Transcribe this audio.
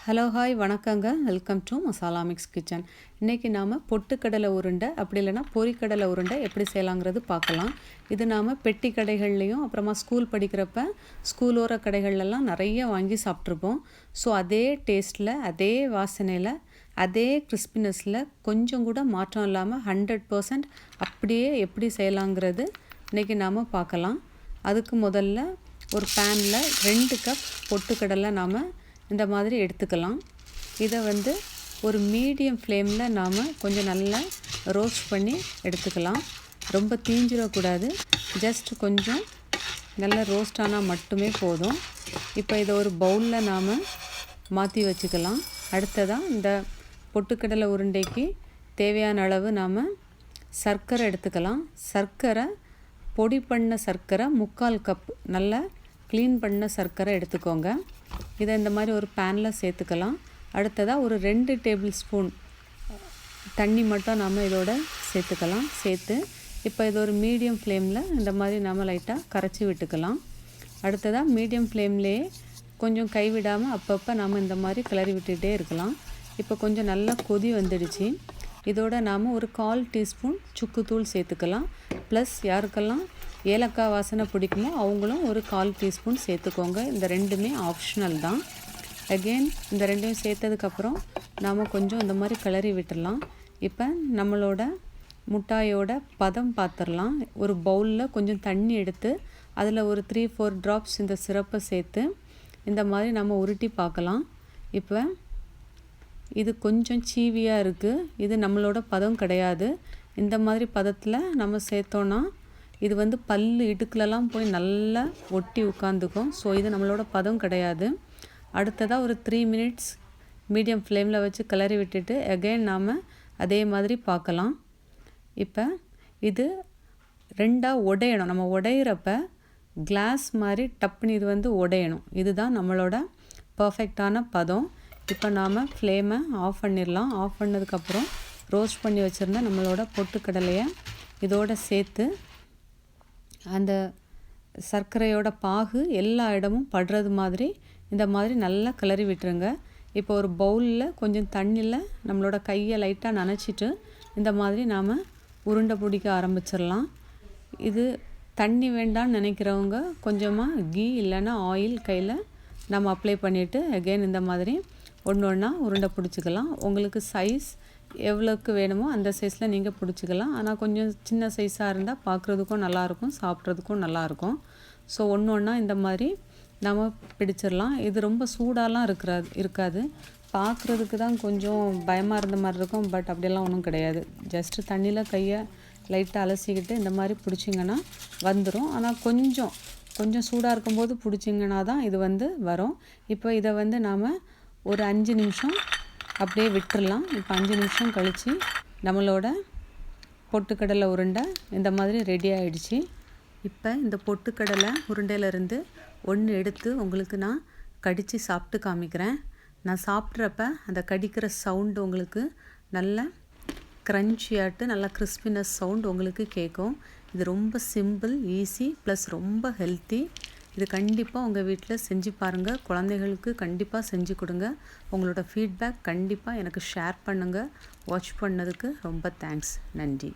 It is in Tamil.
ஹலோ ஹாய் வணக்கங்க. Welcome to masala mix kitchen. இன்றைக்கி நாம் பொட்டுக்கடலை உருண்டை அப்படி இல்லைனா பொரிக்கடலை உருண்டை எப்படி செய்யலாங்கிறது பார்க்கலாம். இது நாம் பெட்டி கடைகள்லேயும் அப்புறமா ஸ்கூல் படிக்கிறப்ப ஸ்கூலோர கடைகள்லாம் நிறைய வாங்கி சாப்பிட்ருப்போம். ஸோ அதே டேஸ்ட்டில், அதே வாசனையில், அதே கிறிஸ்பினஸில் கொஞ்சம் கூட மாற்றம் இல்லாமல் 100% அப்படியே எப்படி செய்யலாங்கிறது இன்றைக்கி நாம் பார்க்கலாம். அதுக்கு முதல்ல ஒரு பேனில் 2 கப் பொட்டுக்கடலை நாம் இந்த மாதிரி எடுத்துக்கலாம். இதை ஒரு மீடியம் ஃப்ளேமில் நாம் கொஞ்சம் நல்லா ரோஸ்ட் பண்ணி எடுத்துக்கலாம். ரொம்ப தீஞ்சிடக்கூடாது, ஜஸ்ட் கொஞ்சம் நல்லா ரோஸ்ட் ஆனால் மட்டுமே போதும். இப்போ இதை ஒரு பவுலில் நாம் மாற்றி வச்சுக்கலாம். அடுத்ததாக இந்த பொட்டுக்கடலை உருண்டைக்கு தேவையான அளவு நாம் சர்க்கரை எடுத்துக்கலாம். சர்க்கரை பொடி பண்ண சர்க்கரை 3/4 கப் நல்லா க்ளீன் பண்ண சர்க்கரை எடுத்துக்கோங்க. இதை இந்த மாதிரி ஒரு பேனில் சேர்த்துக்கலாம். அடுத்ததாக ஒரு 2 டேபிள் ஸ்பூன் தண்ணி மட்டும் நாம் இதோட சேர்த்துக்கலாம். சேர்த்து இப்போ இது ஒரு மீடியம் ஃப்ளேமில் இந்த மாதிரி நாம் லைட்டாக கரைச்சி விட்டுக்கலாம். அடுத்ததாக மீடியம் ஃப்ளேம்லேயே கொஞ்சம் கைவிடாமல் அப்பப்போ நாம் இந்த மாதிரி கிளறி விட்டுகிட்டே இருக்கலாம். இப்போ கொஞ்சம் நல்லா கொதி வந்துடுச்சு. இதோட நாம் ஒரு 1/4 டீஸ்பூன் சுக்குத்தூள் சேர்த்துக்கலாம். ப்ளஸ் யாருக்கெல்லாம் ஏலக்காய் வாசனை பிடிக்குமோ அவங்களும் ஒரு 1/4 டீஸ்பூன் சேர்த்துக்கோங்க. இந்த ரெண்டுமே ஆப்ஷனல் தான். அகெயின் இந்த ரெண்டையும் சேர்த்ததுக்கப்புறம் நாம் கொஞ்சம் இந்த மாதிரி கிளறி விட்டுடலாம். இப்போ நம்மளோட முட்டாயோட பதம் பார்த்துடலாம். ஒரு பவுலில் கொஞ்சம் தண்ணி எடுத்து அதில் ஒரு 3-4 ட்ராப்ஸ் இந்த சிரப்பை சேர்த்து இந்த மாதிரி நம்ம உருட்டி பார்க்கலாம். இப்போ இது கொஞ்சம் சீவியாக இருக்குது. இது நம்மளோட பதம் கிடையாது. இந்த மாதிரி பதத்தில் நம்ம சேர்த்தோன்னா இது பல்லு இடுக்குலலாம் போய் நல்லா ஒட்டி உட்காந்துக்கும். ஸோ இது நம்மளோட பதம் கிடையாது. அடுத்ததாக ஒரு 3 மினிட்ஸ் மீடியம் ஃப்ளேமில் வச்சு கிளறி விட்டுட்டு அகெயின் நாம் அதே மாதிரி பார்க்கலாம். இப்போ இது 2ஆக உடையணும். நம்ம உடையிறப்ப கிளாஸ் மாதிரி டப்புன்னு இது உடையணும். இதுதான் நம்மளோட பர்ஃபெக்டான பதம். இப்போ நாம் ஃப்ளேமை ஆஃப் பண்ணிடலாம். ஆஃப் பண்ணதுக்கப்புறம் ரோஸ்ட் பண்ணி வச்சுருந்த நம்மளோட பொட்டுக்கடலையை இதோடு சேர்த்து அந்த சர்க்கரையோட பாகு எல்லா இடமும் படுறது மாதிரி இந்த மாதிரி நல்லா கிளறி விட்டுருங்க. இப்போ ஒரு பவுலில் கொஞ்சம் தண்ணியில் நம்மளோட கையை லைட்டாக நனைச்சிட்டு இந்த மாதிரி நாம் உருண்டை பிடிக்க ஆரம்பிச்சிடலாம். இது தண்ணி வேண்டான்னு நினைக்கிறவங்க கொஞ்சமாக கீ இல்லைன்னா ஆயில் கையில் நம்ம அப்ளை பண்ணிவிட்டு அகெயின் இந்த மாதிரி ஒன்று ஒன்றா உருண்டை பிடிச்சிக்கலாம். உங்களுக்கு சைஸ் எவ்வளோக்கு வேணுமோ அந்த சைஸில் நீங்கள் பிடிச்சிக்கலாம். ஆனால் கொஞ்சம் சின்ன சைஸாக இருந்தால் பார்க்குறதுக்கும் நல்லாயிருக்கும், சாப்பிட்றதுக்கும் நல்லாயிருக்கும். ஸோ ஒன்று ஒன்றா இந்த மாதிரி நம்ம பிடிச்சிடலாம். இது ரொம்ப சூடாலாம் இருக்காது. பார்க்குறதுக்கு தான் கொஞ்சம் பயமாக இருந்த மாதிரி இருக்கும். பட் அப்படியெல்லாம் ஒன்றும் கிடையாது. ஜஸ்ட்டு தண்ணியில் கையை லைட்டாக அலசிக்கிட்டு இந்த மாதிரி பிடிச்சிங்கன்னா வந்துடும். ஆனால் கொஞ்சம் சூடாக இருக்கும்போது பிடிச்சிங்கன்னா தான் இது வரும். இப்போ இதை நாம் ஒரு 5 நிமிஷம் அப்படியே விட்டுடலாம். இப்போ 5 நிமிஷம் கழித்து நம்மளோட பொட்டுக்கடலை உருண்டை இந்த மாதிரி ரெடி ஆகிடுச்சு. இப்போ இந்த பொட்டுக்கடலை உருண்டையிலேருந்து ஒன்று எடுத்து உங்களுக்கு நான் கடித்து சாப்பிட்டு காமிக்கிறேன். நான் சாப்பிட்றப்ப அந்த கடிக்கிற சவுண்டு உங்களுக்கு நல்ல க்ரன்ச்சியாட்டு நல்ல கிறிஸ்பினஸ் சவுண்ட் உங்களுக்கு கேட்கும். இது ரொம்ப சிம்பிள், ஈஸி, ப்ளஸ் ரொம்ப ஹெல்த்தி. இது கண்டிப்பாக உங்கள் வீட்டில் செஞ்சு பாருங்கள். குழந்தைகளுக்கு கண்டிப்பாக செஞ்சு கொடுங்க. உங்களோட ஃபீட்பேக் கண்டிப்பாக எனக்கு ஷேர் பண்ணுங்கள். வாட்ச் பண்ணதுக்கு ரொம்ப தேங்க்ஸ். நன்றி.